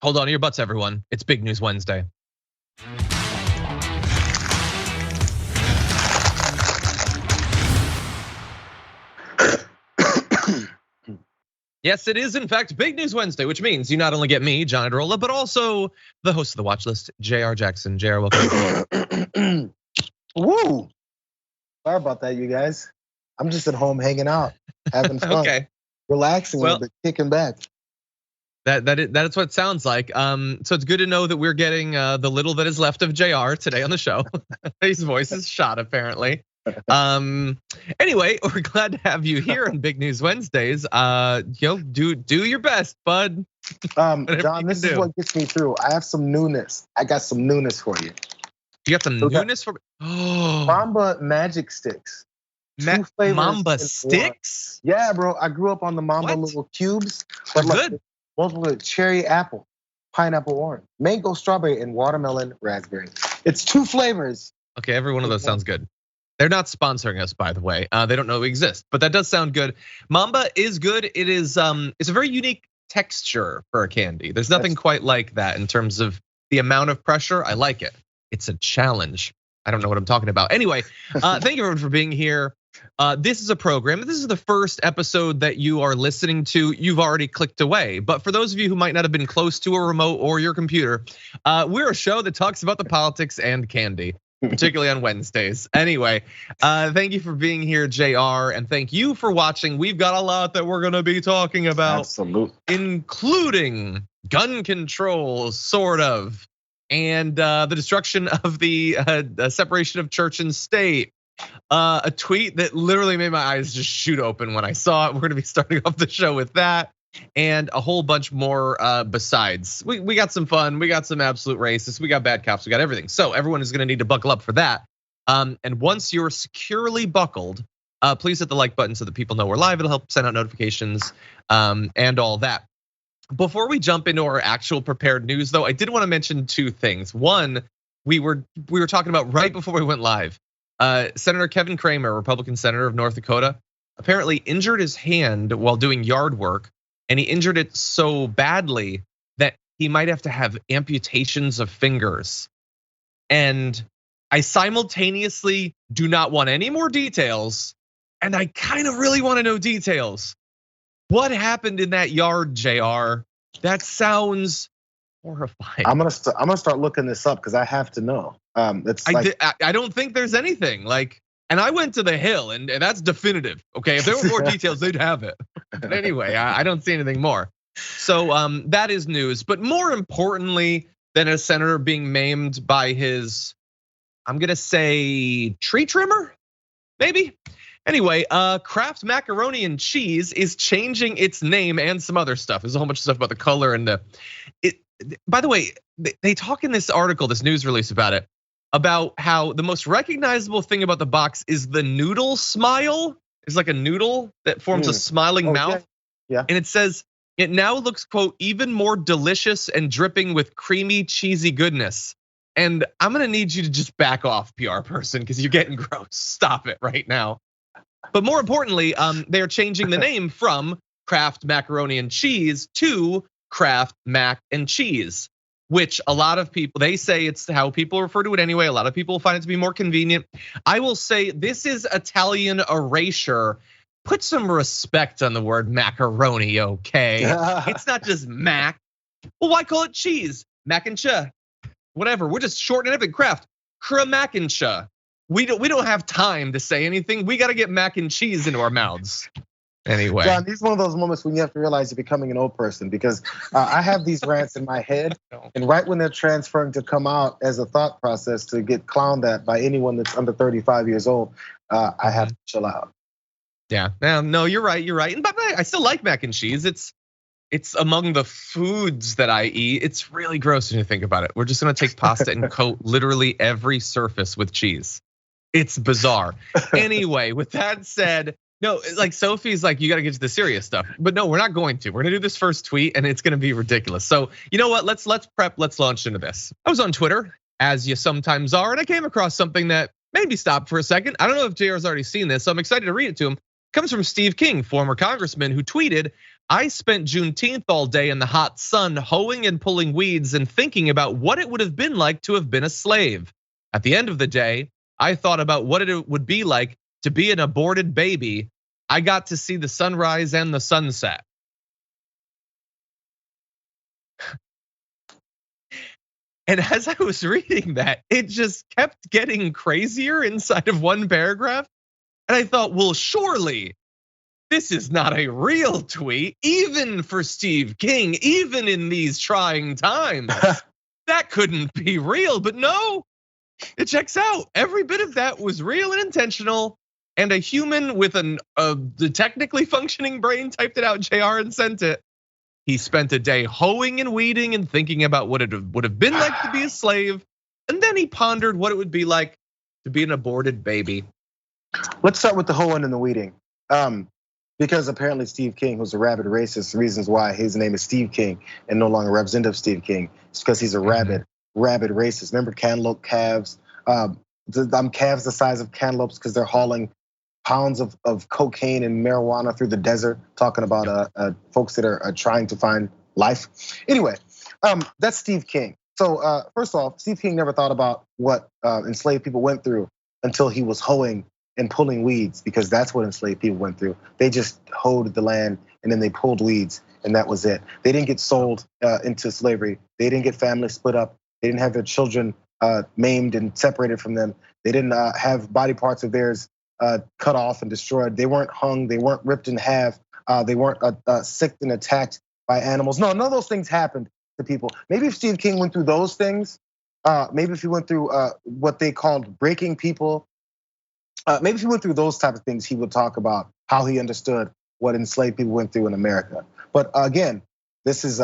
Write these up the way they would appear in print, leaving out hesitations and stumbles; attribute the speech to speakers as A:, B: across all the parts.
A: Hold on to your butts, everyone. It's Big News Wednesday. Yes, it is in fact Big News Wednesday, which means you not only get me, John Adrola, but also the host of the watch list, Jayar Jackson. Jayar, welcome.
B: Woo! Sorry about that, you guys. I'm just at home hanging out, having fun,
A: Okay.
B: Relaxing a little bit, kicking back.
A: That's what it sounds like. So it's good to know that we're getting the little that is left of Jayar today on the show. His voice is shot apparently. Anyway, we're glad to have you here on Big News Wednesdays. Do your best, bud.
B: John, this is what gets me through. I have some newness. I got some newness for you.
A: You got some newness for me? Oh,
B: Mamba magic sticks.
A: Mamba sticks?
B: Yeah, bro. I grew up on the Mamba little cubes.
A: They're good.
B: Multiple cherry apple, pineapple orange, mango strawberry, and watermelon raspberry. It's 2 flavors.
A: Okay, every one of those sounds good. They're not sponsoring us, by the way. They don't know we exist, but that does sound good. Mamba is good. It is it's a very unique texture for a candy. There's nothing quite like that in terms of the amount of pressure. I like it. It's a challenge. I don't know what I'm talking about. Anyway, thank you everyone for being here. This is a program. This is the first episode that you are listening to. You've already clicked away. But for those of you who might not have been close to a remote or your computer, we're a show that talks about the politics and candy, particularly on Wednesdays. Anyway, thank you for being here, Jayar, and thank you for watching. We've got a lot that we're gonna be talking about,
B: absolutely,
A: including gun control, sort of, and the destruction of the separation of church and state. A tweet that literally made my eyes just shoot open when I saw it. We're gonna be starting off the show with that and a whole bunch more besides. We got some fun, we got some absolute racists, we got bad cops, we got everything. So everyone is gonna need to buckle up for that. And once you're securely buckled, please hit the like button so that people know we're live. It'll help send out notifications and all that. Before we jump into our actual prepared news though, I did wanna mention 2 things. One, we were talking about right before we went live. Senator Kevin Cramer, Republican senator of North Dakota, apparently injured his hand while doing yard work, and he injured it so badly that he might have to have amputations of fingers. And I simultaneously do not want any more details, and I kind of really want to know details. What happened in that yard, Jayar? That sounds horrifying.
B: I'm gonna start looking this up because I have to know.
A: I don't think there's anything like, and I went to the Hill, and that's definitive. Okay, if there were more details, they'd have it. But anyway, I don't see anything more. So that is news. But more importantly than a senator being maimed by his, I'm gonna say tree trimmer, maybe. Anyway, Kraft Macaroni and Cheese is changing its name and some other stuff. There's a whole bunch of stuff about the color and by the way, they talk in this article, this news release about it, about how the most recognizable thing about the box is the noodle smile. It's like a noodle that forms a smiling mouth.
B: Yeah.
A: And it says, it now looks, quote, even more delicious and dripping with creamy, cheesy goodness. And I'm gonna need you to just back off, PR person, because you're getting gross. Stop it right now. But more importantly, they're changing the name from Kraft Macaroni and Cheese to Kraft Mac and Cheese, which a lot of people, they say it's how people refer to it anyway. A lot of people find it to be more convenient. I will say this is Italian erasure. Put some respect on the word macaroni, okay? It's not just mac. Well, why call it cheese? Mac and cheese, whatever. We're just shortening everything. Kraft, mac and cheese. We don't have time to say anything. We got to get mac and cheese into our mouths. Anyway,
B: John, these are one of those moments when you have to realize you're becoming an old person, because I have these rants in my head, and right when they're transferring to come out as a thought process to get clowned at by anyone that's under 35 years old, I have to chill out.
A: Yeah, no, you're right. And but I still like mac and cheese. It's among the foods that I eat. It's really gross when you think about it. We're just gonna take pasta and coat literally every surface with cheese. It's bizarre. Anyway, with that said, no, like Sophie's like, you gotta get to the serious stuff. But no, we're not going to. We're gonna do this first tweet and it's gonna be ridiculous. So you know what, let's prep, let's launch into this. I was on Twitter, as you sometimes are, and I came across something that made me stop for a second. I don't know if Jayar's already seen this, so I'm excited to read it to him. It comes from Steve King, former congressman, who tweeted, I spent Juneteenth all day in the hot sun hoeing and pulling weeds and thinking about what it would have been like to have been a slave. At the end of the day, I thought about what it would be like to be an aborted baby. I got to see the sunrise and the sunset. And as I was reading that, it just kept getting crazier inside of one paragraph. And I thought, well, surely this is not a real tweet, even for Steve King, even in these trying times. That couldn't be real, but no, it checks out. Every bit of that was real and intentional, and a human with a technically functioning brain typed it out, Jayar, and sent it. He spent a day hoeing and weeding and thinking about what it would have been like to be a slave, and then he pondered what it would be like to be an aborted baby.
B: Let's start with the hoeing and the weeding. Because apparently Steve King, who's a rabid racist, reasons why his name is Steve King and no longer Representative Steve King, it's because he's a rabid racist. Remember cantaloupe calves? Calves the size of cantaloupes because they're hauling pounds of cocaine and marijuana through the desert, talking about folks that are trying to find life. Anyway, that's Steve King. So first off, Steve King never thought about what enslaved people went through until he was hoeing and pulling weeds, because that's what enslaved people went through. They just hoed the land and then they pulled weeds, and that was it. They didn't get sold into slavery. They didn't get families split up. They didn't have their children maimed and separated from them. They didn't have body parts of theirs cut off and destroyed. They weren't hung. They weren't ripped in half. They weren't sicked and attacked by animals. No, none of those things happened to people. Maybe if Steve King went through those things, maybe if he went through what they called breaking people, maybe if he went through those type of things, he would talk about how he understood what enslaved people went through in America. But again, this is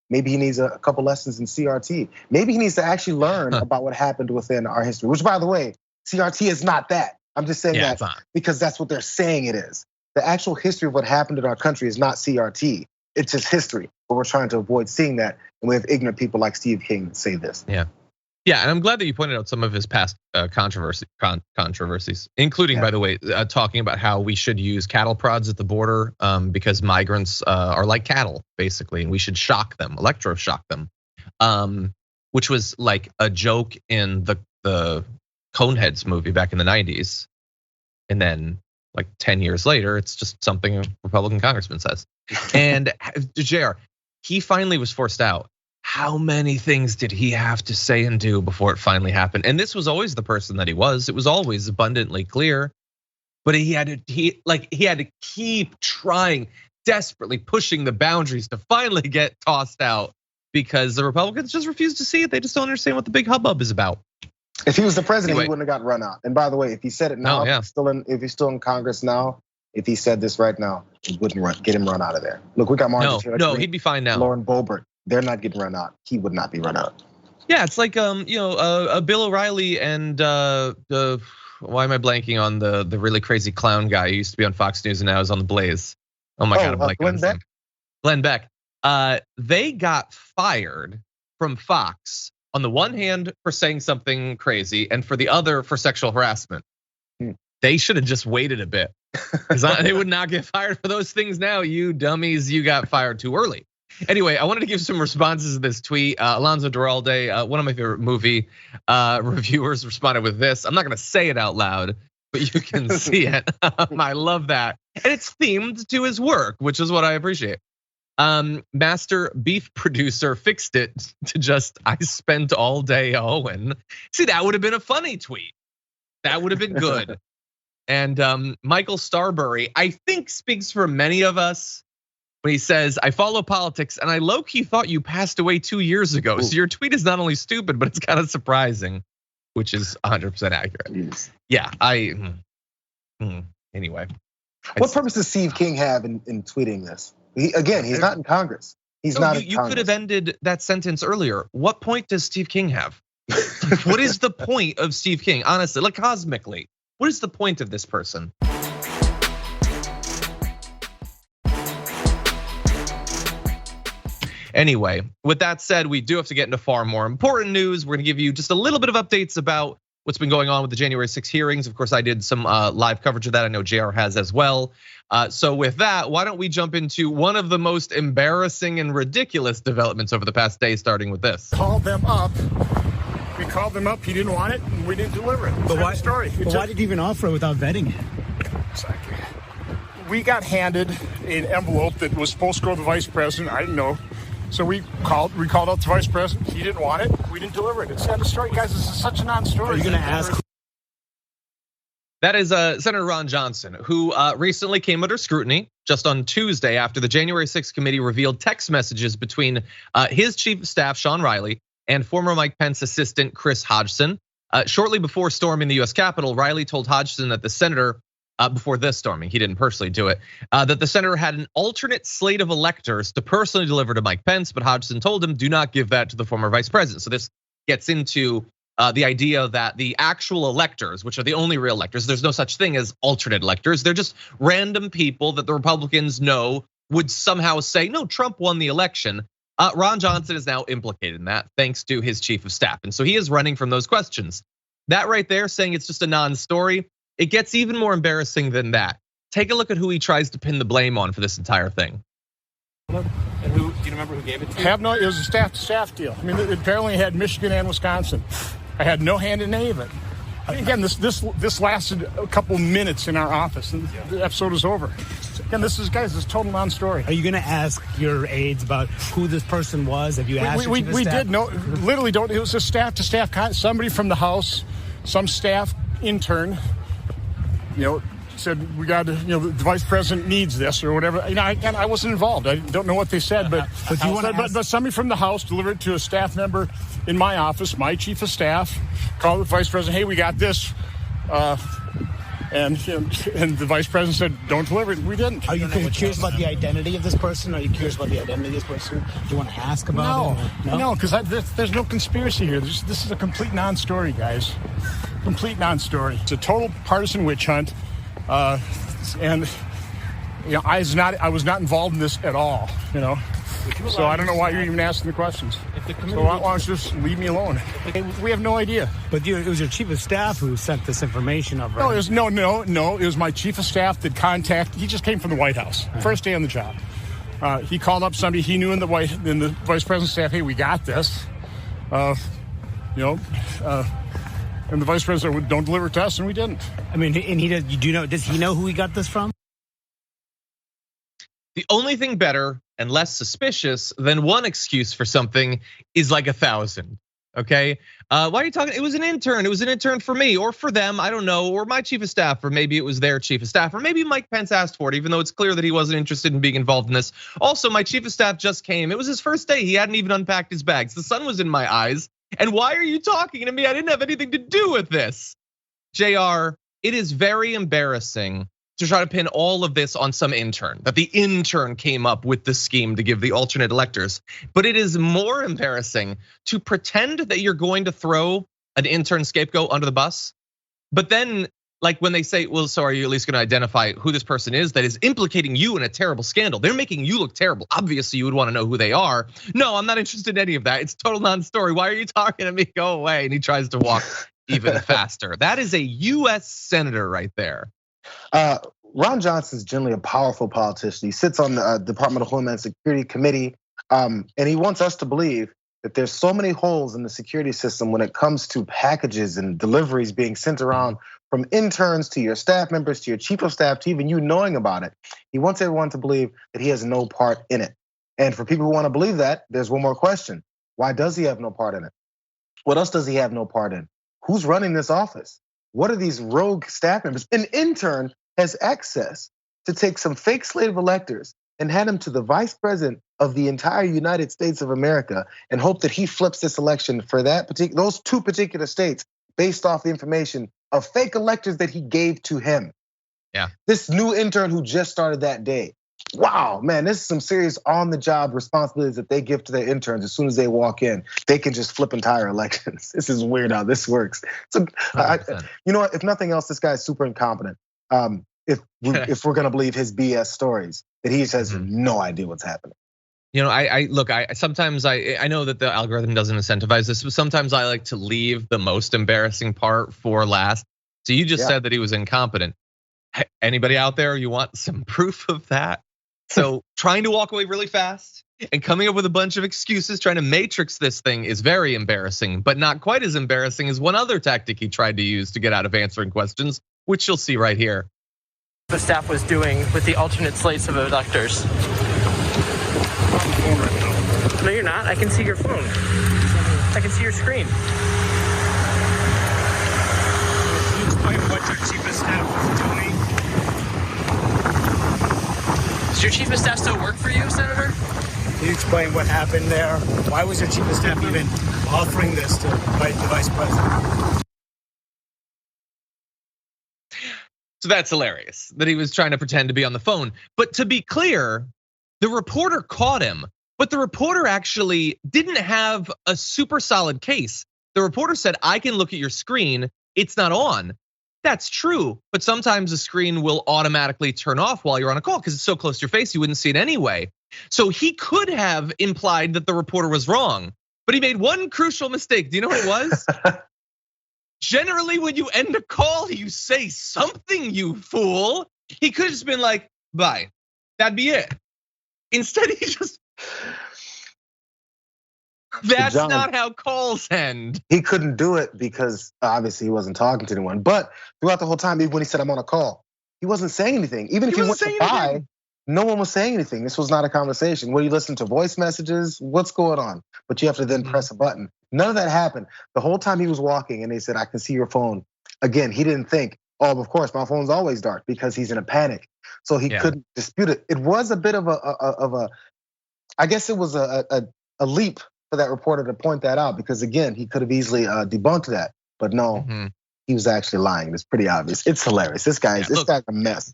B: maybe he needs a couple lessons in CRT. Maybe he needs to actually learn about what happened within our history, which, by the way, CRT is not that. I'm just saying that because that's what they're saying it is. The actual history of what happened in our country is not CRT. It's just history, but we're trying to avoid seeing that. And we have ignorant people like Steve King that say this.
A: Yeah, and I'm glad that you pointed out some of his past controversies, including, by the way, talking about how we should use cattle prods at the border because migrants are like cattle, basically, and we should shock them, electroshock them, which was like a joke in the Coneheads movie back in the 90s. And then like 10 years later, it's just something a Republican congressman says. And Jayar, he finally was forced out. How many things did he have to say and do before it finally happened? And this was always the person that he was. It was always abundantly clear, but he had to keep trying, desperately pushing the boundaries to finally get tossed out because the Republicans just refuse to see it. They just don't understand what the big hubbub is about.
B: If he was the president, he wouldn't have gotten run out. And by the way, if he said it now, if he's still in Congress now, if he said this right now, it wouldn't get him run out of there. Look, we got Marjorie.
A: No, he'd be fine now.
B: Lauren Boebert. They're not getting run out. He would not be run out.
A: Yeah, it's like Bill O'Reilly and why am I blanking on the really crazy clown guy who used to be on Fox News and now is on the Blaze? Oh my God, I'm blanking on his name. Glenn Beck. They got fired from Fox on the one hand for saying something crazy, and for the other for sexual harassment. They should have just waited a bit, because they would not get fired for those things now. You dummies, you got fired too early. Anyway, I wanted to give some responses to this tweet. Alonzo Duralde, one of my favorite movie reviewers, responded with this. I'm not gonna say it out loud, but you can see it. I love that. And it's themed to his work, which is what I appreciate. Master beef producer fixed it to just, I spent all day Owen. See, that would have been a funny tweet. That would have been good. And Michael Starbury, I think, speaks for many of us when he says, I follow politics and I low-key thought you passed away 2 years ago. Ooh. So your tweet is not only stupid, but it's kind of surprising, which is 100% accurate.
B: Yes.
A: Yeah, anyway.
B: What purpose does Steve King have in tweeting this? He's not in Congress. He's not in Congress. You could have
A: ended that sentence earlier. What point does Steve King have? What is the point of Steve King? Honestly, like cosmically, what is the point of this person? Anyway, with that said, we do have to get into far more important news. We're gonna give you just a little bit of updates about what's been going on with the January 6 hearings. Of course, I did some live coverage of that. I know Jayar has as well. So with that, why don't we jump into one of the most embarrassing and ridiculous developments over the past day, starting with this.
C: Called them up. We called them up. He didn't want it, and we didn't deliver it.
D: But why?
C: Story.
D: But why did you even offer it without vetting it?
C: Exactly. We got handed an envelope that was supposed to go to the vice president. I didn't know. So we called out the vice president. He didn't want it. We didn't deliver it. It's not a story. Guys, this is such a non-story.
D: Are you going to ask?
A: That is Senator Ron Johnson, who recently came under scrutiny just on Tuesday after the January 6th committee revealed text messages between his chief of staff, Sean Riley, and former Mike Pence assistant, Chris Hodgson. Shortly before storming the US Capitol, Riley told Hodgson that the senator, before this storming, he didn't personally do it, that the senator had an alternate slate of electors to personally deliver to Mike Pence, but Hodgson told him, do not give that to the former vice president. So this gets into the idea that the actual electors, which are the only real electors, there's no such thing as alternate electors. They're just random people that the Republicans know would somehow say, no, Trump won the election. Ron Johnson is now implicated in that thanks to his chief of staff. And so he is running from those questions. That right there saying it's just a non-story, it gets even more embarrassing than that. Take a look at who he tries to pin the blame on for this entire thing.
E: And who, do you remember who gave it to you?
C: Have no, it was a staff deal. I mean, it apparently had Michigan and Wisconsin. I had no hand in any of it. Again, this lasted a couple minutes in our office, and the episode is over. Again, this is total non-story.
D: Are you going to ask your aides about who this person was? Have you asked?
C: We did. No, literally don't. It was a staff to staff. Somebody from the House, some staff intern, said we got to, the vice president needs this or whatever. I wasn't involved. I don't know what they said, but somebody from the House delivered it to a staff member in my office, my chief of staff, called the vice president. Hey, we got this, and the vice president said, "Don't deliver it." We didn't.
D: Are you curious about the identity of this person? Are you curious about the identity of this person? Do you want to ask about it?
C: No, because there's no conspiracy here. This is a complete non-story, guys. Complete non-story. It's a total partisan witch hunt. And I was not involved in this at all, So I don't know why you're even asking the questions. So why don't you just leave me alone? We have no idea.
D: But it was your chief of staff who sent this information over.
C: No, it was my chief of staff that contacted. He just came from the White House, first day on the job. He called up somebody he knew in the vice president's staff. Hey, we got this. And the vice president would, don't deliver it to us, and we didn't.
D: I mean, and does he know who he got this from?
A: The only thing better and less suspicious than one excuse for something is like 1,000, okay? Why are you talking? It was an intern. It was an intern for me or for them, I don't know, or my chief of staff, or maybe it was their chief of staff, or maybe Mike Pence asked for it, even though it's clear that he wasn't interested in being involved in this. Also, my chief of staff just came. It was his first day. He hadn't even unpacked his bags. The sun was in my eyes. And why are you talking to me? I didn't have anything to do with this. Jayar, it is very embarrassing to try to pin all of this on some intern, that the intern came up with the scheme to give the alternate electors. But it is more embarrassing to pretend that you're going to throw an intern scapegoat under the bus. But then, like when they say, well, so are you at least gonna identify who this person is that is implicating you in a terrible scandal? They're making you look terrible. Obviously, you would wanna know who they are. No, I'm not interested in any of that. It's total non-story. Why are you talking to me? Go away. And he tries to walk even faster. That is a US senator right there.
B: Ron Johnson is generally a powerful politician. He sits on the Department of Homeland Security Committee, and he wants us to believe that there's so many holes in the security system when it comes to packages and deliveries being sent around from interns to your staff members, to your chief of staff, to even you knowing about it. He wants everyone to believe that he has no part in it. And for people who want to believe that, there's one more question. Why does he have no part in it? What else does he have no part in? Who's running this office? What are these rogue staff members? An intern has access to take some fake slate of electors and hand them to the vice president of the entire United States of America and hope that he flips this election for those two particular states based off the information of fake electors that he gave to him.
A: Yeah.
B: This new intern who just started that day. Wow, man, this is some serious on-the-job responsibilities that they give to their interns as soon as they walk in. They can just flip entire elections. This is weird how this works. So, you know what? If nothing else, this guy's super incompetent. If we're gonna believe his BS stories, that he just has no idea what's happening.
A: I look, sometimes I know that the algorithm doesn't incentivize this, but sometimes I like to leave the most embarrassing part for last. So you just said that he was incompetent. Anybody out there, you want some proof of that? So trying to walk away really fast and coming up with a bunch of excuses, trying to matrix this thing is very embarrassing, but not quite as embarrassing as one other tactic he tried to use to get out of answering questions, which you'll see right here.
E: The staff was doing with the alternate slates of electors. No, you're not. I can see your phone. I can see your screen.
C: Can you explain what your chief of staff was doing?
E: Does your chief of staff still work for you, Senator?
D: Can you explain what happened there? Why was your chief of staff even offering this to the vice president?
A: So that's hilarious that he was trying to pretend to be on the phone. But to be clear, the reporter caught him, but the reporter actually didn't have a super solid case. The reporter said, I can look at your screen, it's not on. That's true, but sometimes the screen will automatically turn off while you're on a call because it's so close to your face, you wouldn't see it anyway. So he could have implied that the reporter was wrong, but he made one crucial mistake. Do you know what it was? Generally, when you end a call, you say something, you fool. He could have just been like, bye, that'd be it. Instead, he just, that's not how calls end.
B: He couldn't do it because obviously he wasn't talking to anyone. But throughout the whole time, even when he said I'm on a call, he wasn't saying anything. Even if he went to buy, no one was saying anything. This was not a conversation. When you listen to voice messages, what's going on? But you have to then press a button. None of that happened. The whole time he was walking and they said, I can see your phone. Again, he didn't think, oh, of course, my phone's always dark because he's in a panic. So he couldn't dispute it. It was a bit of a I guess it was a leap for that reporter to point that out because again, he could have easily debunked that, but no, he was actually lying. It's pretty obvious. It's hilarious. This guy's a mess.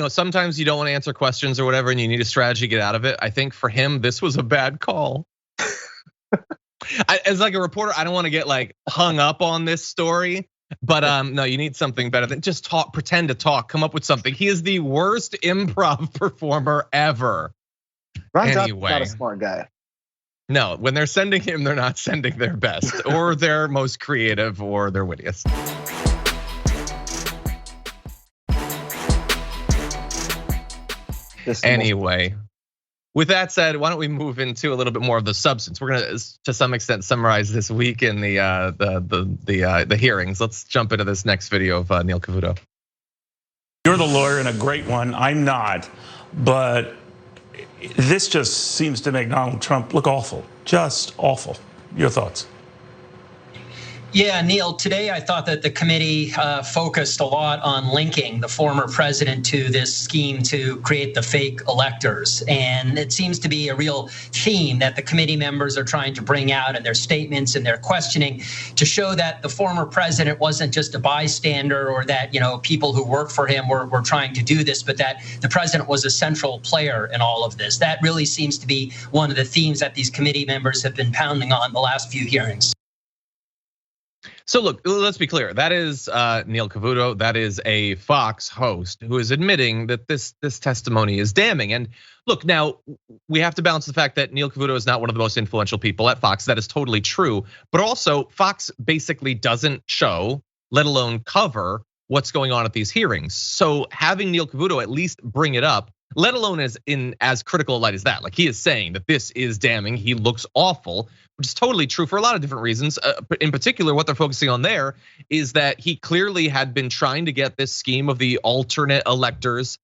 A: Sometimes you don't want to answer questions or whatever, and you need a strategy to get out of it. I think for him, this was a bad call. As like a reporter, I don't want to get like hung up on this story, but no, you need something better than just talk, pretend to talk, come up with something. He is the worst improv performer ever.
B: Anyway, not a smart guy.
A: No, when they're sending him, they're not sending their best or their most creative or their wittiest. Anyway, with that said, why don't we move into a little bit more of the substance? We're gonna, to some extent, summarize this week in the hearings. Let's jump into this next video of Neil Cavuto.
F: You're the lawyer and a great one. I'm not, but this just seems to make Donald Trump look awful, just awful. Your thoughts?
G: Yeah, Neil, today I thought that the committee focused a lot on linking the former president to this scheme to create the fake electors. And it seems to be a real theme that the committee members are trying to bring out in their statements and their questioning to show that the former president wasn't just a bystander or that, people who work for him were trying to do this, but that the president was a central player in all of this. That really seems to be one of the themes that these committee members have been pounding on the last few hearings.
A: So look, let's be clear. That is Neil Cavuto. That is a Fox host who is admitting that this testimony is damning. And look, now we have to balance the fact that Neil Cavuto is not one of the most influential people at Fox. That is totally true. But also, Fox basically doesn't show, let alone cover, what's going on at these hearings. So having Neil Cavuto at least bring it up, let alone as critical a light as that. Like he is saying that this is damning. He looks awful, which is totally true for a lot of different reasons. In particular, what they're focusing on there is that he clearly had been trying to get this scheme of the alternate electors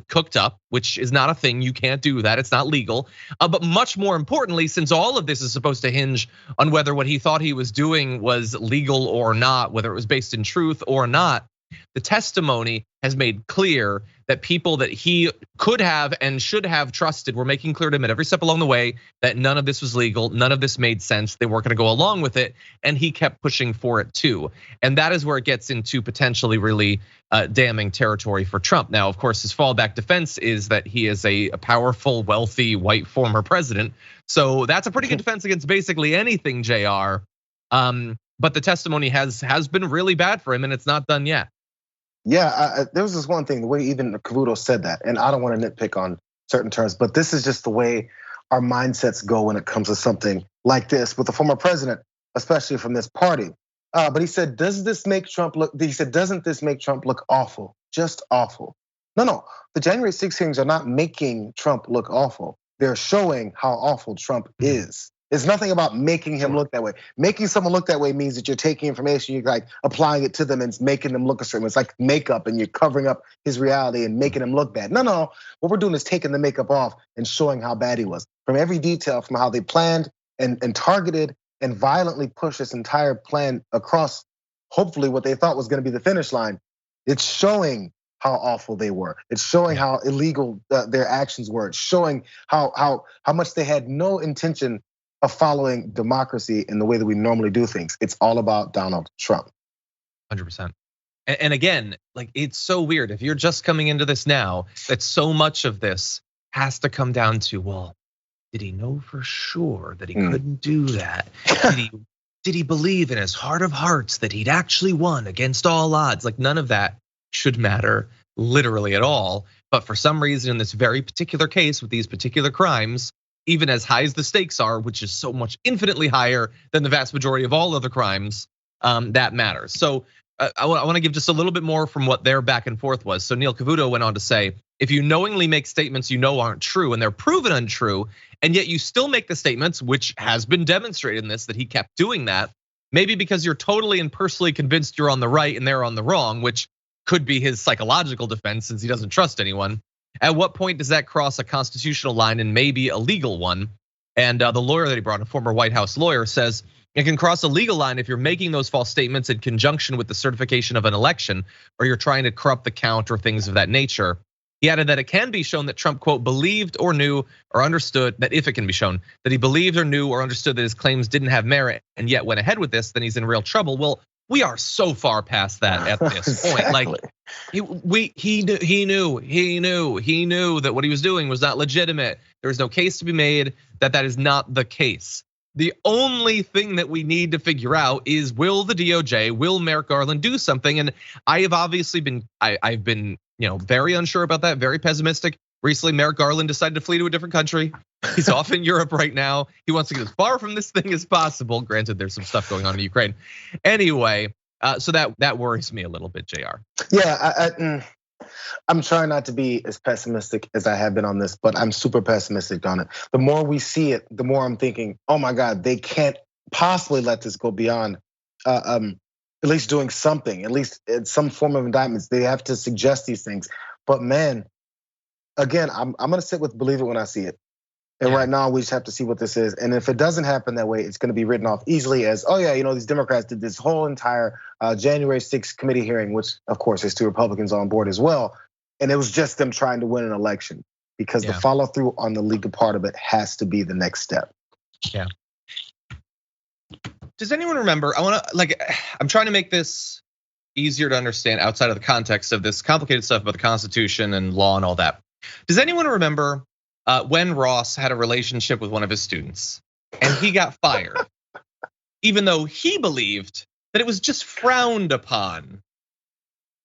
A: cooked up, which is not a thing. You can't do that. It's not legal. But much more importantly, since all of this is supposed to hinge on whether what he thought he was doing was legal or not, whether it was based in truth or not, the testimony has made clear that people that he could have and should have trusted were making clear to him at every step along the way that none of this was legal, none of this made sense, they weren't gonna go along with it, and he kept pushing for it too. And that is where it gets into potentially really damning territory for Trump. Now, of course, his fallback defense is that he is a powerful, wealthy, white former president. So that's a pretty good defense against basically anything, Jayar. But the testimony has been really bad for him, and it's not done yet.
B: Yeah, there was this one thing, the way even Cavuto said that, and I don't want to nitpick on certain terms. But this is just the way our mindsets go when it comes to something like this with the former president, especially from this party. But he said, doesn't this make Trump look awful? Just awful. No, the January 6th hearings are not making Trump look awful. They're showing how awful Trump is. It's nothing about making him look that way. Making someone look that way means that you're taking information, you're like applying it to them and making them look a certain way. It's like makeup and you're covering up his reality and making him look bad. No, what we're doing is taking the makeup off and showing how bad he was. From every detail, from how they planned and targeted and violently pushed this entire plan across, hopefully what they thought was gonna be the finish line. It's showing how awful they were. It's showing how illegal their actions were. It's showing how much they had no intention of following democracy in the way that we normally do things. It's all about Donald Trump.
A: 100%. And again, like it's so weird. If you're just coming into this now, that so much of this has to come down to, well, did he know for sure that he couldn't do that? Did he believe in his heart of hearts that he'd actually won against all odds? Like none of that should matter literally at all. But for some reason in this very particular case with these particular crimes, even as high as the stakes are, which is so much infinitely higher than the vast majority of all other crimes, that matters. So I want to give just a little bit more from what their back and forth was. So Neil Cavuto went on to say, if you knowingly make statements you know aren't true and they're proven untrue, and yet you still make the statements, which has been demonstrated in this, that he kept doing that, maybe because you're totally and personally convinced you're on the right and they're on the wrong, which could be his psychological defense since he doesn't trust anyone. At what point does that cross a constitutional line and maybe a legal one? And the lawyer that he brought, a former White House lawyer, says it can cross a legal line if you're making those false statements in conjunction with the certification of an election, or you're trying to corrupt the count or things of that nature. He added that it can be shown that Trump, quote, believed or knew or understood that if it can be shown that he believed or knew or understood that his claims didn't have merit and yet went ahead with this, then he's in real trouble. Well, we are so far past that at this point. Like he knew that what he was doing was not legitimate. There was no case to be made that that is not the case. The only thing that we need to figure out is, will the DOJ, will Merrick Garland do something? And I have obviously been, I've been, very unsure about that, very pessimistic. Recently, Merrick Garland decided to flee to a different country. He's off in Europe right now. He wants to get as far from this thing as possible. Granted, there's some stuff going on in Ukraine. Anyway, so that worries me a little bit, Jayar.
B: Yeah, I'm trying not to be as pessimistic as I have been on this, but I'm super pessimistic on it. The more we see it, the more I'm thinking, oh my God, they can't possibly let this go beyond at least doing something, at least in some form of indictments. They have to suggest these things. But man, again, I'm gonna sit with believe it when I see it. And right now we just have to see what this is. And if it doesn't happen that way, it's gonna be written off easily as, oh yeah, these Democrats did this whole entire January 6th committee hearing, which of course there's 2 Republicans on board as well. And it was just them trying to win an election, because the follow through on the legal part of it has to be the next step.
A: Yeah. Does anyone remember, I'm trying to make this easier to understand outside of the context of this complicated stuff about the Constitution and law and all that. Does anyone remember when Ross had a relationship with one of his students and he got fired, even though he believed that it was just frowned upon?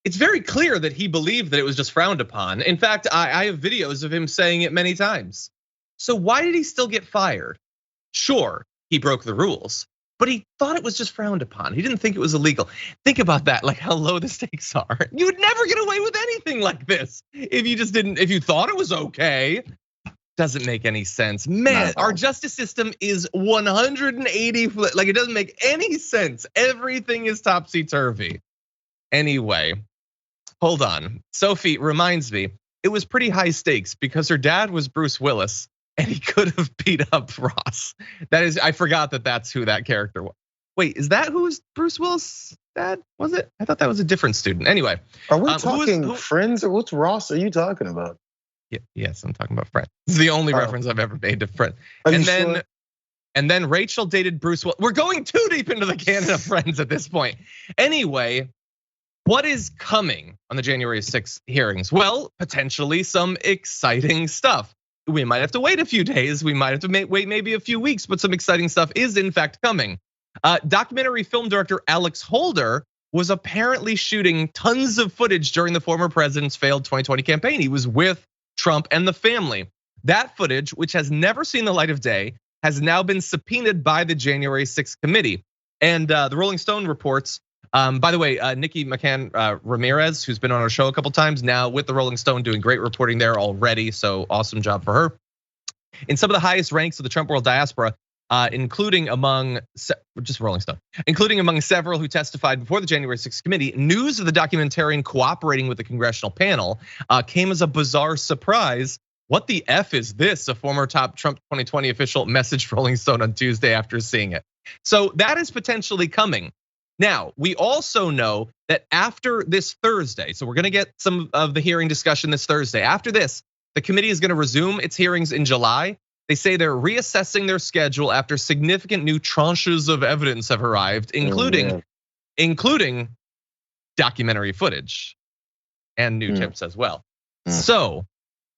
A: It's very clear that he believed that it was just frowned upon. In fact, I have videos of him saying it many times. So why did he still get fired? Sure, he broke the rules, but he thought it was just frowned upon. He didn't think it was illegal. Think about that, like how low the stakes are. You would never get away with anything like this if you thought it was okay. Doesn't make any sense. Man, our justice system is 180, like it doesn't make any sense. Everything is topsy-turvy. Anyway, hold on. Sophie reminds me, it was pretty high stakes because her dad was Bruce Willis and he could have beat up Ross. That is, I forgot that that's who that character was. Wait, is that who's Bruce Willis' dad? Was it? I thought that was a different student. Anyway.
B: Are we talking Friends, or what's Ross are you talking about?
A: Yes, I'm talking about Friends. This is the only reference I've ever made to Friends. And then Rachel dated Bruce Willis. We're going too deep into the canon of Friends at this point. Anyway, what is coming on the January 6th hearings? Well, potentially some exciting stuff. We might have to wait a few days. We might have to wait maybe a few weeks, but some exciting stuff is in fact coming. Documentary film director Alex Holder was apparently shooting tons of footage during the former president's failed 2020 campaign. He was with Trump and the family. That footage, which has never seen the light of day, has now been subpoenaed by the January 6th committee. And the Rolling Stone reports, by the way, Nikki McCann Ramirez, who's been on our show a couple times, now with the Rolling Stone, doing great reporting there already. So awesome job for her. In some of the highest ranks of the Trump world diaspora, including among Rolling Stone, including among several who testified before the January 6th committee, news of the documentarian cooperating with the congressional panel came as a bizarre surprise. What the F is this? A former top Trump 2020 official messaged Rolling Stone on Tuesday after seeing it. So that is potentially coming. Now, we also know that after this Thursday, so we're gonna get some of the hearing discussion this Thursday. After this, the committee is gonna resume its hearings in July. They say they're reassessing their schedule after significant new tranches of evidence have arrived, including documentary footage and new tips as well. So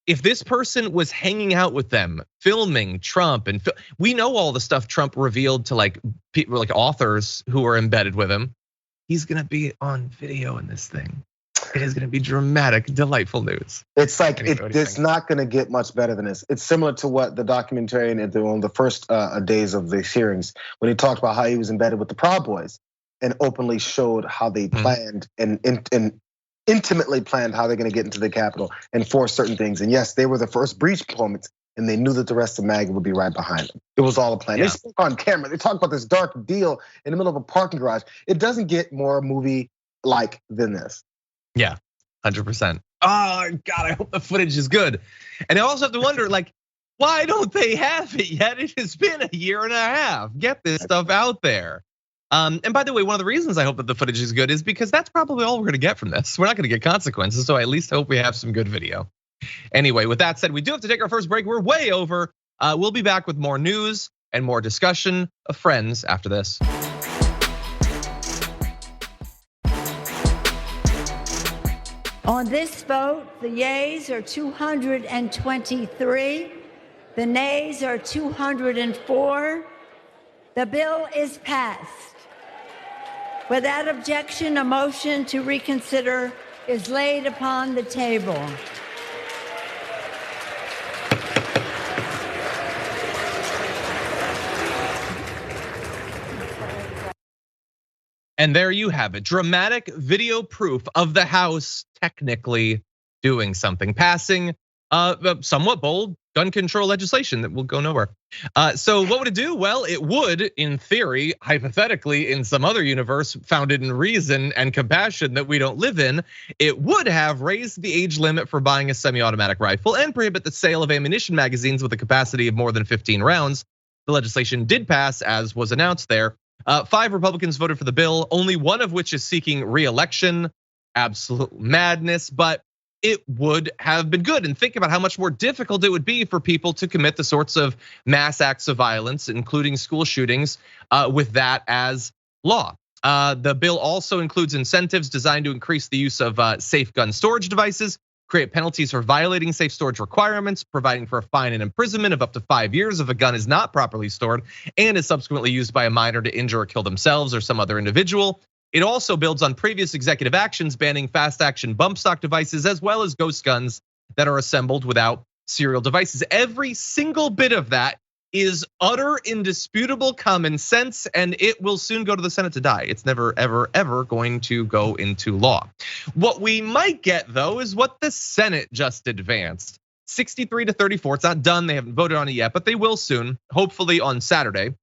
A: if this person was hanging out with them, filming Trump, and we know all the stuff Trump revealed to like people, like authors who are embedded with him, he's gonna be on video in this thing. It is gonna be dramatic, delightful news.
B: It's like it's not gonna get much better than this. It's similar to what the documentarian on the first days of the hearings, when he talked about how he was embedded with the Proud Boys and openly showed how they planned and intimately planned how they're gonna get into the Capitol and force certain things. And yes, they were the first breach moments, and they knew that the rest of MAGA would be right behind them. It was all a plan. They spoke on camera. They talked about this dark deal in the middle of a parking garage. It doesn't get more movie-like than this.
A: Yeah, 100%. Oh God, I hope the footage is good. And I also have to wonder, like, why don't they have it yet? It has been a year and a half. Get this stuff out there. And by the way, one of the reasons I hope that the footage is good is because that's probably all we're gonna get from this. We're not gonna get consequences, so I at least hope we have some good video. Anyway, with that said, we do have to take our first break. We're way over. We'll be back with more news and more discussion of Friends after this.
H: On this vote, the yeas are 223, the nays are 204. The bill is passed. Without objection, a motion to reconsider is laid upon the table.
A: And there you have it, dramatic video proof of the House technically doing something, passing somewhat bold gun control legislation that will go nowhere. So what would it do? Well, it would, in theory, hypothetically, in some other universe founded in reason and compassion that we don't live in, it would have raised the age limit for buying a semi-automatic rifle and prohibit the sale of ammunition magazines with a capacity of more than 15 rounds. The legislation did pass, as was announced there. 5 Republicans voted for the bill, only one of which is seeking re-election. Absolute madness, but it would have been good. And think about how much more difficult it would be for people to commit the sorts of mass acts of violence, including school shootings, with that as law. The bill also includes incentives designed to increase the use of safe gun storage devices, create penalties for violating safe storage requirements, providing for a fine and imprisonment of up to 5 years if a gun is not properly stored and is subsequently used by a minor to injure or kill themselves or some other individual. It also builds on previous executive actions banning fast action bump stock devices as well as ghost guns that are assembled without serial devices. Every single bit of that is utter indisputable common sense, and it will soon go to the Senate to die. It's never, ever, ever going to go into law. What we might get, though, is what the Senate just advanced. 63-34, it's not done, they haven't voted on it yet, but they will soon, hopefully on Saturday.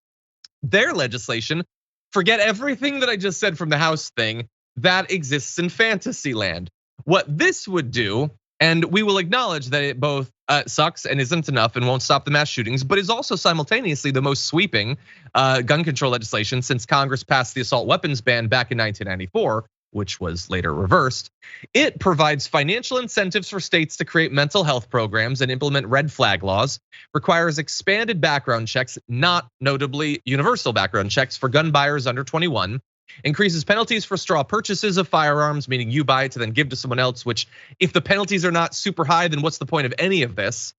A: Their legislation, forget everything that I just said from the House thing, that exists in fantasy land. What this would do, and we will acknowledge that it both sucks and isn't enough and won't stop the mass shootings, but is also simultaneously the most sweeping gun control legislation since Congress passed the assault weapons ban back in 1994, which was later reversed. It provides financial incentives for states to create mental health programs and implement red flag laws, requires expanded background checks, not notably universal background checks for gun buyers under 21, increases penalties for straw purchases of firearms, meaning you buy it to then give to someone else, which if the penalties are not super high, then what's the point of any of this?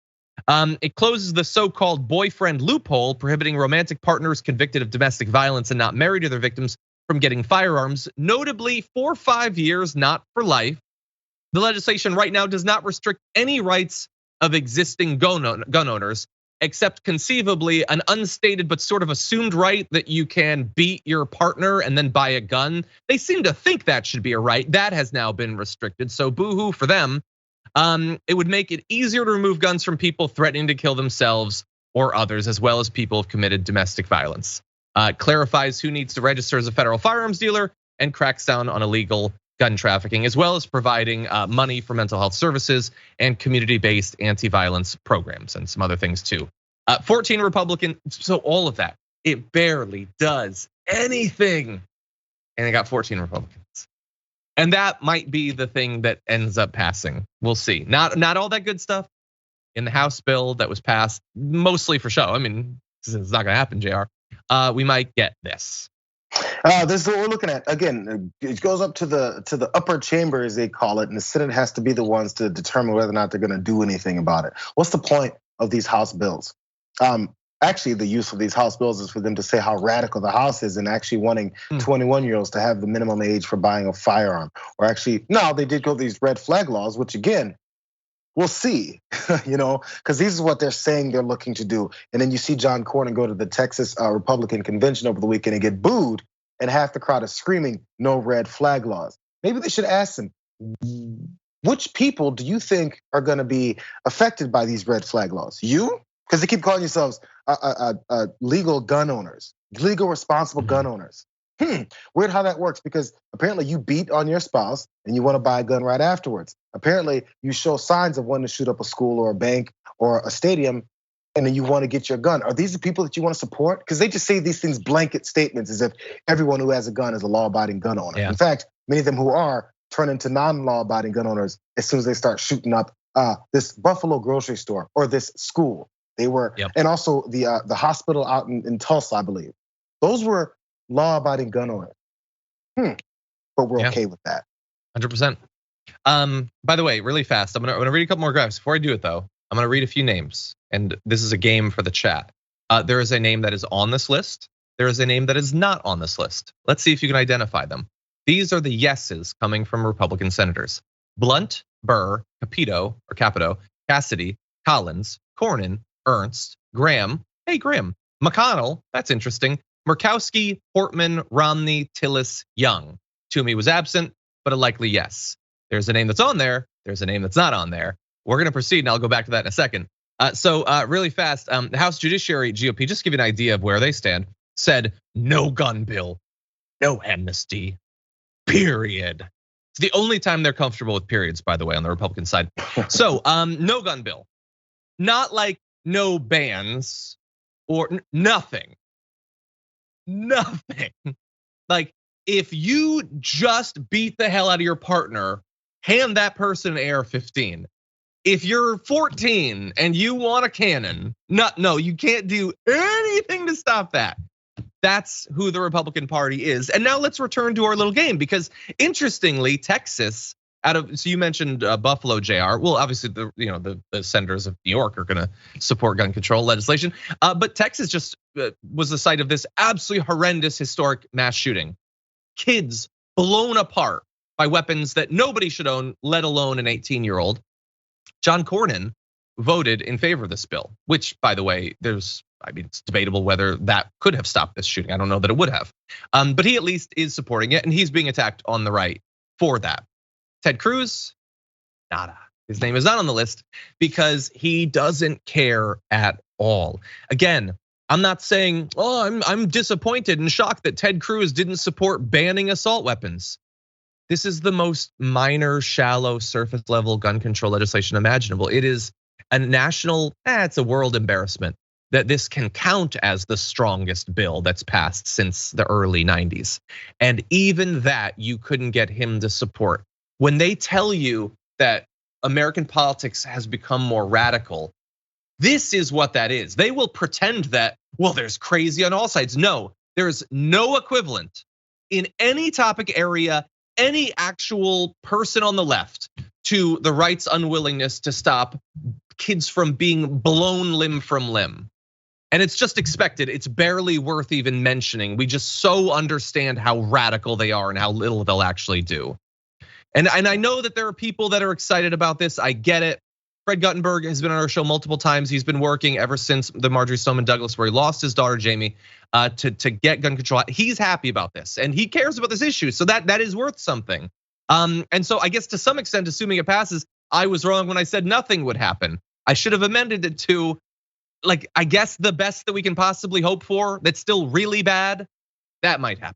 A: It closes the so-called boyfriend loophole, prohibiting romantic partners convicted of domestic violence and not married to their victims from getting firearms, notably for 5 years, not for life. The legislation right now does not restrict any rights of existing gun owners, except conceivably an unstated but sort of assumed right that you can beat your partner and then buy a gun. They seem to think that should be a right. That has now been restricted, so boo-hoo for them. It would make it easier to remove guns from people threatening to kill themselves or others, as well as people who've committed domestic violence. Clarifies who needs to register as a federal firearms dealer and cracks down on illegal gun trafficking, as well as providing money for mental health services and community-based anti-violence programs and some other things too. 14 Republican, so all of that, it barely does anything. And they got 14 Republicans. And that might be the thing that ends up passing. We'll see. Not all that good stuff in the House bill that was passed, mostly for show. I mean, it's not gonna happen, Jayar. We might get this.
B: This is what we're looking at. Again, it goes up to the upper chamber, as they call it, and the Senate has to be the ones to determine whether or not they're gonna do anything about it. What's the point of these House bills? Actually, the use of these House bills is for them to say how radical the House is and actually wanting 21-year-olds to have the minimum age for buying a firearm. Or actually, no, they did go these red flag laws, which again, we'll see, because this is what they're saying they're looking to do. And then you see John Cornyn go to the Texas Republican convention over the weekend and get booed, and half the crowd is screaming, no red flag laws. Maybe they should ask them, which people do you think are gonna be affected by these red flag laws? You? Because they keep calling yourselves legal gun owners, legal responsible gun owners. Weird how that works, because apparently you beat on your spouse and you wanna buy a gun right afterwards. Apparently you show signs of wanting to shoot up a school or a bank or a stadium, and then you wanna get your gun. Are these the people that you wanna support? Because they just say these things, blanket statements, as if everyone who has a gun is a law-abiding gun owner. Yeah. In fact, many of them who are turn into non-law-abiding gun owners as soon as they start shooting up this Buffalo grocery store or this school. They were, and also the hospital out in Tulsa, I believe. Those were law-abiding gun owners. But we're okay with that.
A: 100%. By the way, really fast, I'm gonna read a couple more graphs. Before I do it though, I'm gonna read a few names, and this is a game for the chat. There is a name that is on this list. There is a name that is not on this list. Let's see if you can identify them. These are the yeses coming from Republican senators: Blunt, Burr, Capito, Cassidy, Collins, Cornyn, Ernst, Graham, hey Graham, McConnell, that's interesting, Murkowski, Portman, Romney, Tillis, Young. Toomey was absent, but a likely yes. There's a name that's on there, there's a name that's not on there. We're gonna proceed, and I'll go back to that in a second. So really fast, the House Judiciary GOP, just to give you an idea of where they stand, said no gun bill, no amnesty, period. It's the only time they're comfortable with periods, by the way, on the Republican side. So no gun bill, not like no bans or nothing. Like if you just beat the hell out of your partner, hand that person an AR-15. If you're 14 and you want a cannon, no, you can't do anything to stop that. That's who the Republican Party is. And now let's return to our little game, because interestingly, Texas, so you mentioned Buffalo, Jayar. Well, obviously the senators of New York are gonna support gun control legislation. But Texas just was the site of this absolutely horrendous historic mass shooting. Kids blown apart by weapons that nobody should own, let alone an 18-year-old. John Cornyn voted in favor of this bill, which, by the way, it's debatable whether that could have stopped this shooting. I don't know that it would have. But he at least is supporting it, and he's being attacked on the right for that. Ted Cruz, nada. His name is not on the list because he doesn't care at all. Again, I'm not saying, I'm disappointed and shocked that Ted Cruz didn't support banning assault weapons. This is the most minor, shallow, surface level gun control legislation imaginable. It is a national, it's a world embarrassment that this can count as the strongest bill that's passed since the early 90s. And even that you couldn't get him to support. When they tell you that American politics has become more radical, this is what that is. They will pretend that, there's crazy on all sides. No, there's no equivalent in any topic area, any actual person on the left to the right's unwillingness to stop kids from being blown limb from limb. And it's just expected. It's barely worth even mentioning. We just so understand how radical they are and how little they'll actually do. And I know that there are people that are excited about this. I get it. Fred Guttenberg has been on our show multiple times. He's been working ever since the Marjorie Stoneman Douglas, where he lost his daughter Jamie, to get gun control. He's happy about this, and he cares about this issue, so that is worth something. And so I guess to some extent, assuming it passes, I was wrong when I said nothing would happen. I should have amended it to, like, I guess the best that we can possibly hope for. That's still really bad. That might happen.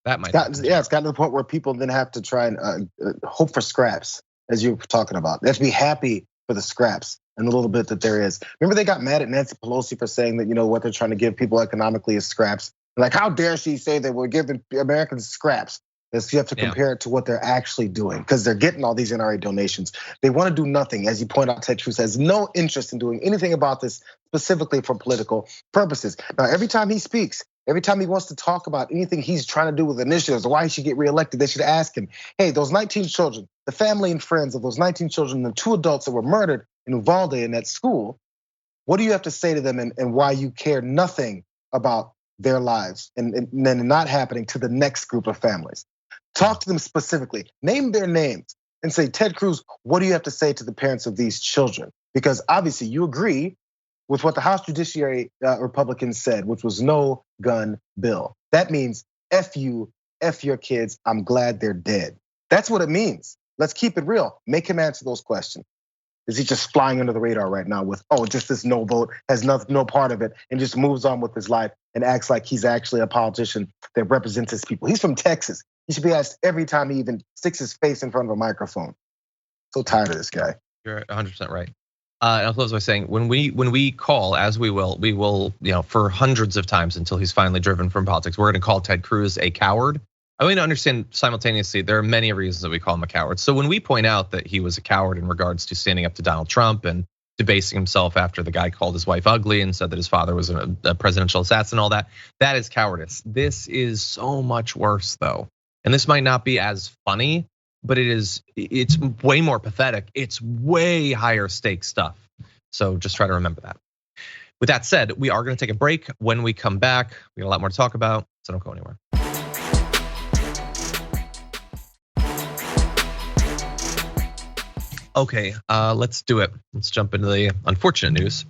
B: Yeah, it's gotten to the point where people then have to try and hope for scraps, as you were talking about. They have to be happy for the scraps and the little bit that there is. Remember, they got mad at Nancy Pelosi for saying that, what they're trying to give people economically is scraps. Like, how dare she say that we're giving Americans scraps? You have to compare it to what they're actually doing, because they're getting all these NRA donations. They want to do nothing. As you point out, Ted Cruz has no interest in doing anything about this, specifically for political purposes. Now, every time he speaks, every time he wants to talk about anything he's trying to do with initiatives or why he should get reelected, they should ask him, hey, those 19 children, the family and friends of those 19 children, the 2 adults that were murdered in Uvalde in that school, what do you have to say to them and why you care nothing about their lives and then not happening to the next group of families? Talk to them specifically, name their names and say, Ted Cruz, what do you have to say to the parents of these children? Because obviously you agree with what the House Judiciary Republicans said, which was no gun bill. That means F you, F your kids, I'm glad they're dead. That's what it means. Let's keep it real. Make him answer those questions. Is he just flying under the radar right now with, just this no vote, has no part of it, and just moves on with his life and acts like he's actually a politician that represents his people? He's from Texas. He should be asked every time he even sticks his face in front of a microphone. So tired of this guy.
A: You're 100% right. And I'll close by saying, when we call, as we will, for hundreds of times until he's finally driven from politics, we're going to call Ted Cruz a coward. I want you to understand simultaneously, there are many reasons that we call him a coward. So when we point out that he was a coward in regards to standing up to Donald Trump and debasing himself after the guy called his wife ugly and said that his father was a presidential assassin, all that is cowardice. This is so much worse, though. And this might not be as funny, but it's way more pathetic. It's way higher stakes stuff. So just try to remember that. With that said, we are going to take a break. When we come back, we got a lot more to talk about, so don't go anywhere. Okay, let's do it. Let's jump into the unfortunate news.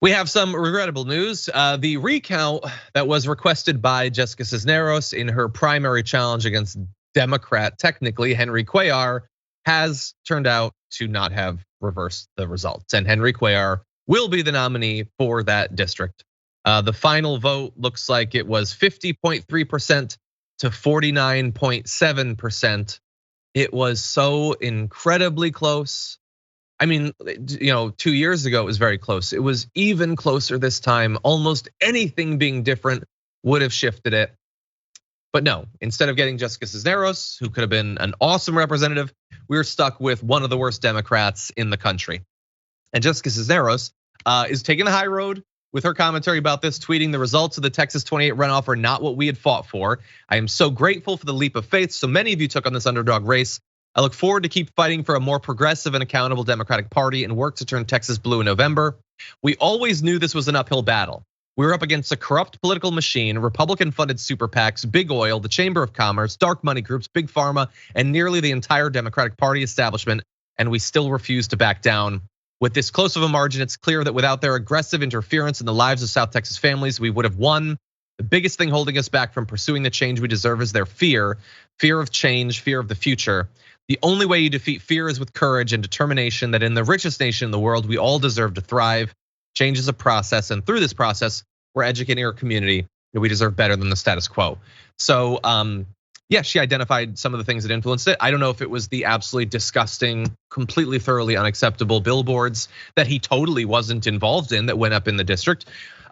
A: We have some regrettable news. The recount that was requested by Jessica Cisneros in her primary challenge against Democrat, technically Henry Cuellar, has turned out to not have reversed the results. And Henry Cuellar will be the nominee for that district. The final vote looks like it was 50.3% to 49.7%. It was so incredibly close. I mean, 2 years ago it was very close. It was even closer this time. Almost anything being different would have shifted it. But no, instead of getting Jessica Cisneros, who could have been an awesome representative, we were stuck with one of the worst Democrats in the country. And Jessica Cisneros is taking the high road with her commentary about this, tweeting, the results of the Texas 28 runoff are not what we had fought for. I am so grateful for the leap of faith so many of you took on this underdog race. I look forward to keep fighting for a more progressive and accountable Democratic Party and work to turn Texas blue in November. We always knew this was an uphill battle. We were up against a corrupt political machine, Republican-funded super PACs, big oil, the Chamber of Commerce, dark money groups, big pharma, and nearly the entire Democratic Party establishment, and we still refuse to back down. With this close of a margin, it's clear that without their aggressive interference in the lives of South Texas families, we would have won. The biggest thing holding us back from pursuing the change we deserve is their fear of change, fear of the future. The only way you defeat fear is with courage and determination that in the richest nation in the world, we all deserve to thrive. Change is a process, and through this process, we're educating our community that we deserve better than the status quo. So, yeah, she identified some of the things that influenced it. I don't know if it was the absolutely disgusting, completely thoroughly unacceptable billboards that he totally wasn't involved in that went up in the district.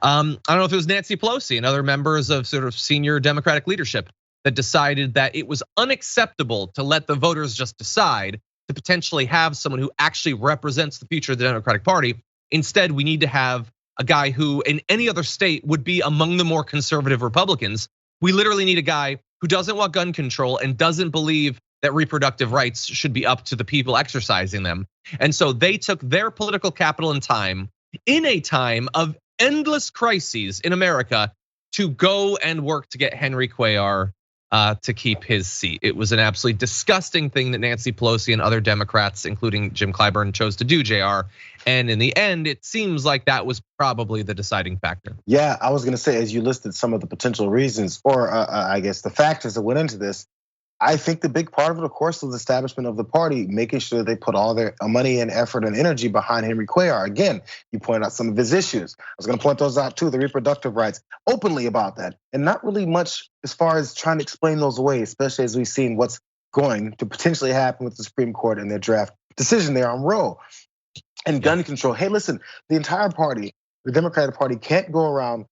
A: I don't know if it was Nancy Pelosi and other members of sort of senior Democratic leadership that decided that it was unacceptable to let the voters just decide to potentially have someone who actually represents the future of the Democratic Party. Instead, we need to have a guy who in any other state would be among the more conservative Republicans. We literally need a guy who doesn't want gun control and doesn't believe that reproductive rights should be up to the people exercising them. And so they took their political capital and time in a time of endless crises in America to go and work to get Henry Cuellar to keep his seat. It was an absolutely disgusting thing that Nancy Pelosi and other Democrats, including Jim Clyburn, chose to do, Jayar. And in the end, it seems like that was probably the deciding factor.
B: Yeah, I was gonna say, as you listed some of the potential reasons, or I guess the factors that went into this, I think the big part of it, of course, was the establishment of the party, making sure they put all their money and effort and energy behind Henry Cuellar. Again, you pointed out some of his issues. I was gonna point those out too, the reproductive rights, openly about that. And not really much as far as trying to explain those away, especially as we've seen what's going to potentially happen with the Supreme Court and their draft decision there on Roe. And gun control. Hey, listen, the entire party, the Democratic Party, can't go around,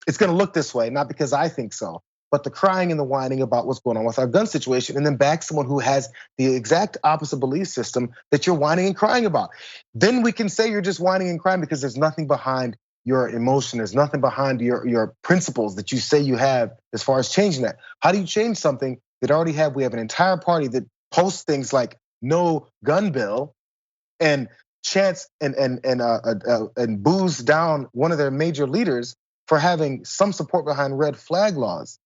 B: it's gonna look this way, not because I think so, but the crying and the whining about what's going on with our gun situation, and then back someone who has the exact opposite belief system that you're whining and crying about. Then we can say you're just whining and crying because there's nothing behind your emotion, there's nothing behind your principles that you say you have as far as changing that. How do you change something that already have? We have an entire party that posts things like no gun bill, and chants and boos down one of their major leaders for having some support behind red flag laws.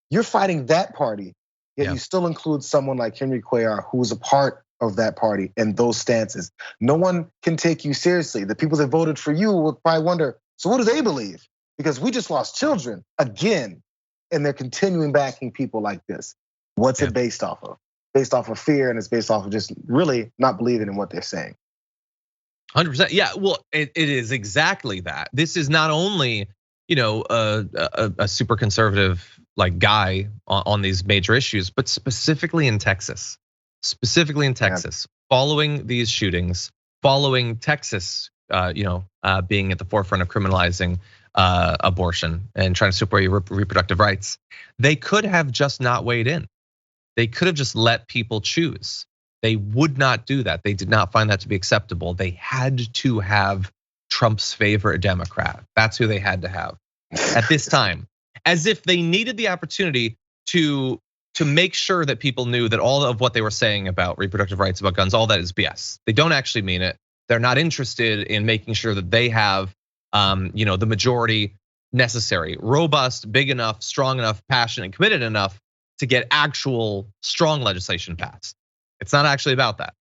B: You're fighting that party, yet you still include someone like Henry Cuellar, who's a part of that party and those stances. No one can take you seriously. The people that voted for you will probably wonder, so what do they believe? Because we just lost children again, and they're continuing backing people like this. What's it based off of? Based off of fear, and it's based off of just really not believing in what they're saying.
A: 100%. Yeah, well, it is exactly that. This is not only, a super conservative like guy on these major issues, but specifically in Texas. Following these shootings, following Texas, being at the forefront of criminalizing abortion and trying to strip away reproductive rights, they could have just not weighed in. They could have just let people choose. They would not do that. They did not find that to be acceptable. They had to have Trump's favorite Democrat. That's who they had to have at this time, as if they needed the opportunity to make sure that people knew that all of what they were saying about reproductive rights, about guns, all that is BS. They don't actually mean it. They're not interested in making sure that they have, the majority necessary, robust, big enough, strong enough, passionate, and committed enough to get actual strong legislation passed. It's not actually about that.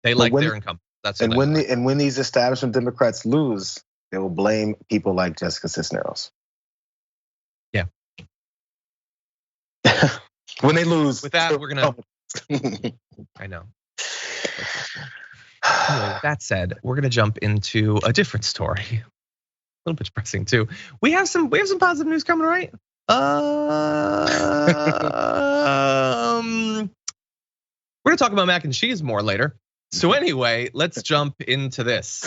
A: They like their incumbent. That's what
B: when these establishment Democrats lose, they will blame people like Jessica Cisneros.
A: Yeah.
B: When they lose.
A: With that, we're gonna. I know. Anyway, that said, we're gonna jump into a different story. A little bit depressing too. We have some positive news coming, right? We're gonna talk about mac and cheese more later. So anyway, let's jump into this.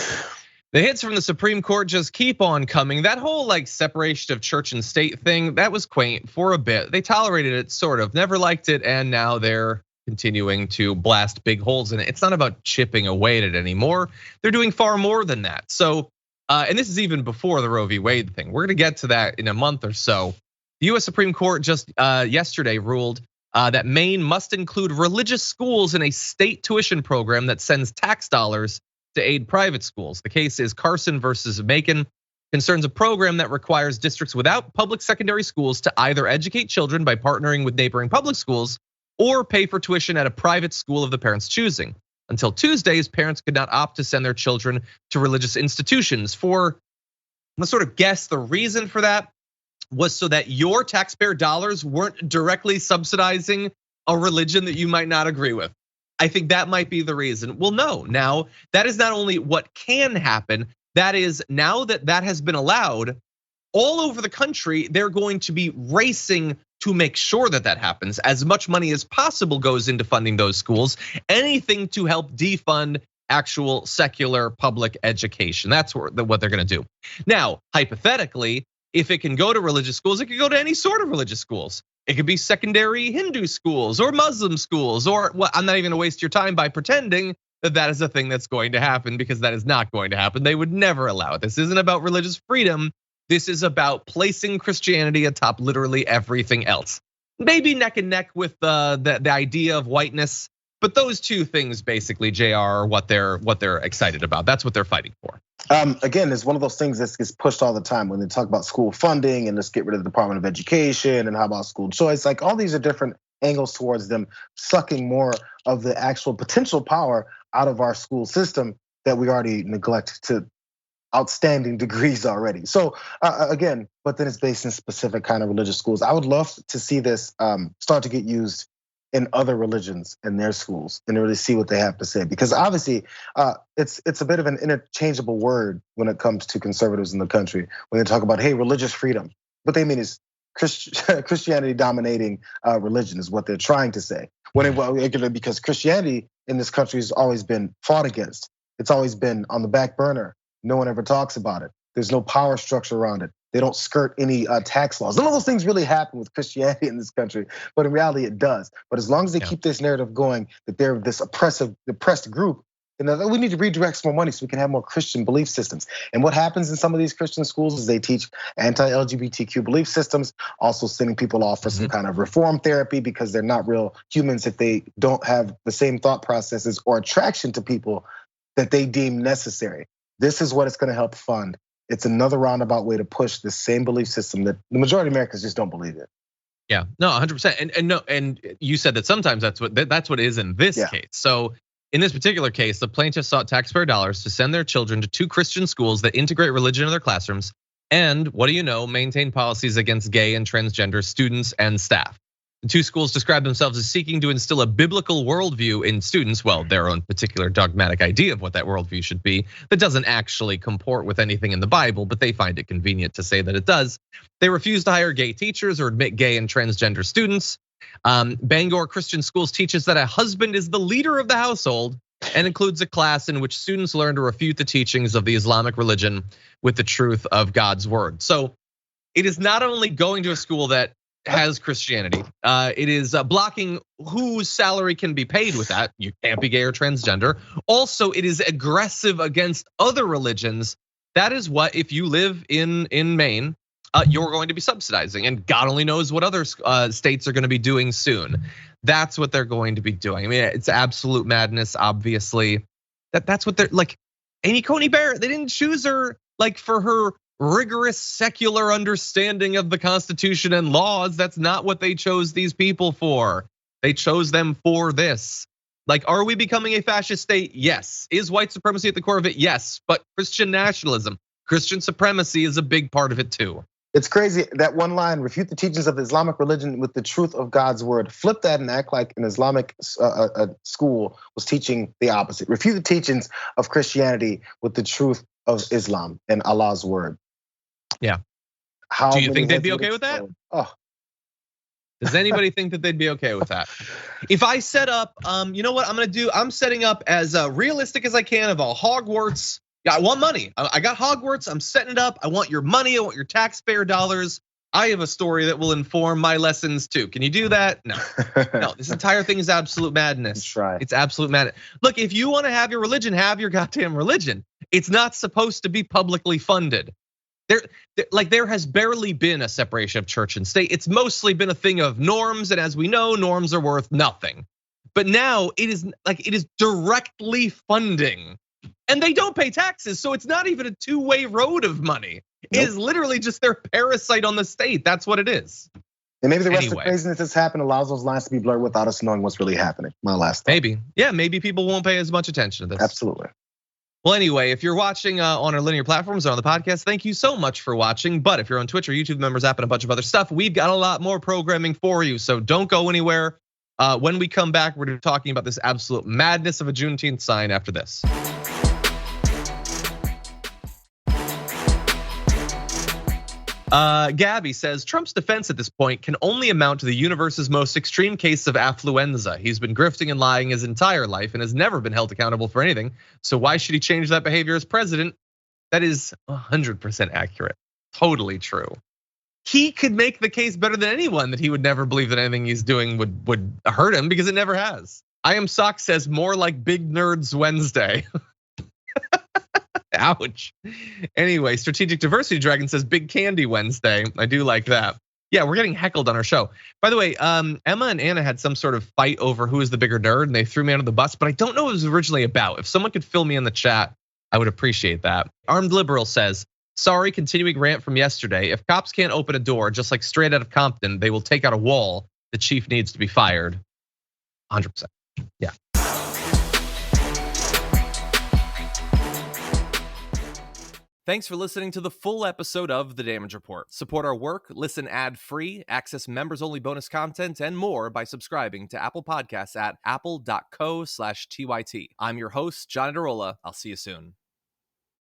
A: The hits from the Supreme Court just keep on coming. That whole separation of church and state thing, that was quaint for a bit. They tolerated it, sort of, never liked it, and now they're continuing to blast big holes in it. It's not about chipping away at it anymore. They're doing far more than that. So, and this is even before the Roe v. Wade thing. We're gonna get to that in a month or so. The US Supreme Court just yesterday ruled that Maine must include religious schools in a state tuition program that sends tax dollars to aid private schools. The case is Carson versus Macon, concerns a program that requires districts without public secondary schools to either educate children by partnering with neighboring public schools or pay for tuition at a private school of the parents' choosing. Until Tuesdays, parents could not opt to send their children to religious institutions. Let's sort of guess the reason for that was so that your taxpayer dollars weren't directly subsidizing a religion that you might not agree with. I think that might be the reason. Well, no, now that is not only what can happen, that is now that has been allowed all over the country, they're going to be racing to make sure that happens. As much money as possible goes into funding those schools, anything to help defund actual secular public education. That's what they're gonna do. Now, hypothetically, if it can go to religious schools, it could go to any sort of religious schools. It could be secondary Hindu schools or Muslim schools, or I'm not even gonna waste your time by pretending that is a thing that's going to happen, because that is not going to happen. They would never allow it. This isn't about religious freedom. This is about placing Christianity atop literally everything else. Maybe neck and neck with the idea of whiteness, But those two things basically, Jayar, are what they're excited about. That's what they're fighting for.
B: Again, it's one of those things that gets pushed all the time when they talk about school funding and let's get rid of the Department of Education and how about school choice. Like all these are different angles towards them sucking more of the actual potential power out of our school system that we already neglect to outstanding degrees already. So again, but then it's based in specific kind of religious schools. I would love to see this start to get used in other religions in their schools and really see what they have to say. Because obviously it's a bit of an interchangeable word when it comes to conservatives in the country. When they talk about, hey, religious freedom, what they mean is Christianity dominating religion is what they're trying to say. Because Christianity in this country has always been fought against. It's always been on the back burner. No one ever talks about it. There's no power structure around it. They don't skirt any tax laws. None of those things really happen with Christianity in this country, but in reality it does. But as long as they keep this narrative going that they're this oppressed group, and we need to redirect some more money so we can have more Christian belief systems. And what happens in some of these Christian schools is they teach anti-LGBTQ belief systems, also sending people off for some kind of reform therapy because they're not real humans if they don't have the same thought processes or attraction to people that they deem necessary. This is what it's going to help fund. It's another roundabout way to push the same belief system that the majority of Americans just don't believe in.
A: Yeah, no, 100%. And you said that sometimes that's what is in this case. So in this particular case, the plaintiffs sought taxpayer dollars to send their children to 2 Christian schools that integrate religion in their classrooms, and what do you know, maintain policies against gay and transgender students and staff. The 2 schools describe themselves as seeking to instill a biblical worldview in students, well, their own particular dogmatic idea of what that worldview should be, that doesn't actually comport with anything in the Bible, but they find it convenient to say that it does. They refuse to hire gay teachers or admit gay and transgender students. Bangor Christian Schools teaches that a husband is the leader of the household and includes a class in which students learn to refute the teachings of the Islamic religion with the truth of God's word. So it is not only going to a school that has Christianity. It is blocking whose salary can be paid with that. You can't be gay or transgender. Also, it is aggressive against other religions. That is what, if you live in Maine, you're going to be subsidizing. And God only knows what other states are going to be doing soon. That's what they're going to be doing. I mean, it's absolute madness, obviously. That's what they're like. Amy Coney Barrett, they didn't choose her like for her rigorous secular understanding of the Constitution and laws. That's not what they chose these people for. They chose them for this. Like, are we becoming a fascist state? Yes. Is white supremacy at the core of it? Yes. But Christian nationalism, Christian supremacy is a big part of it too.
B: It's crazy, that one line, refute the teachings of the Islamic religion with the truth of God's word. Flip that and act like an Islamic school was teaching the opposite. Refute the teachings of Christianity with the truth of Islam and Allah's word.
A: Yeah. Do you think they'd be okay with that?
B: Oh.
A: Does anybody think that they'd be okay with that? If I set up, you know what I'm gonna do? I'm setting up as realistic as I can of a Hogwarts. Yeah, I want money. I got Hogwarts, I'm setting it up. I want your money, I want your taxpayer dollars. I have a story that will inform my lessons too. Can you do that? No, no, this entire thing is absolute madness.
B: Try.
A: It's absolute madness. Look, if you wanna have your religion, have your goddamn religion. It's not supposed to be publicly funded. There has barely been a separation of church and state. It's mostly been a thing of norms, and as we know, norms are worth nothing. But now it is directly funding, and they don't pay taxes, so it's not even a two-way road of money. Nope. It is literally just their parasite on the state. That's what it is.
B: And maybe the rest of craziness that's happened allows those lines to be blurred without us knowing what's really happening. My last thought.
A: Maybe, yeah, maybe people won't pay as much attention to this.
B: Absolutely.
A: Well, anyway, if you're watching on our linear platforms or on the podcast, thank you so much for watching. But if you're on Twitch or YouTube Members app and a bunch of other stuff, we've got a lot more programming for you. So don't go anywhere. When we come back, we're talking about this absolute madness of a Juneteenth sign after this. Gabby says Trump's defense at this point can only amount to the universe's most extreme case of affluenza. He's been grifting and lying his entire life and has never been held accountable for anything. So why should he change that behavior as president? That is 100% accurate. Totally true. He could make the case better than anyone that he would never believe that anything he's doing would hurt him, because it never has. I Am Sock says more like Big Nerds Wednesday. Ouch. Anyway, Strategic Diversity Dragon says Big Candy Wednesday. I do like that. Yeah, we're getting heckled on our show. By the way, Emma and Anna had some sort of fight over who is the bigger nerd, and they threw me under the bus, but I don't know what it was originally about. If someone could fill me in the chat, I would appreciate that. Armed Liberal says, sorry, continuing rant from yesterday. If cops can't open a door, just like Straight Out of Compton, they will take out a wall. The chief needs to be fired. 100%. Yeah.
I: Thanks for listening to the full episode of The Damage Report. Support our work, listen ad-free, access members-only bonus content, and more by subscribing to Apple Podcasts at apple.co/TYT. I'm your host, John Adarola. I'll see you soon.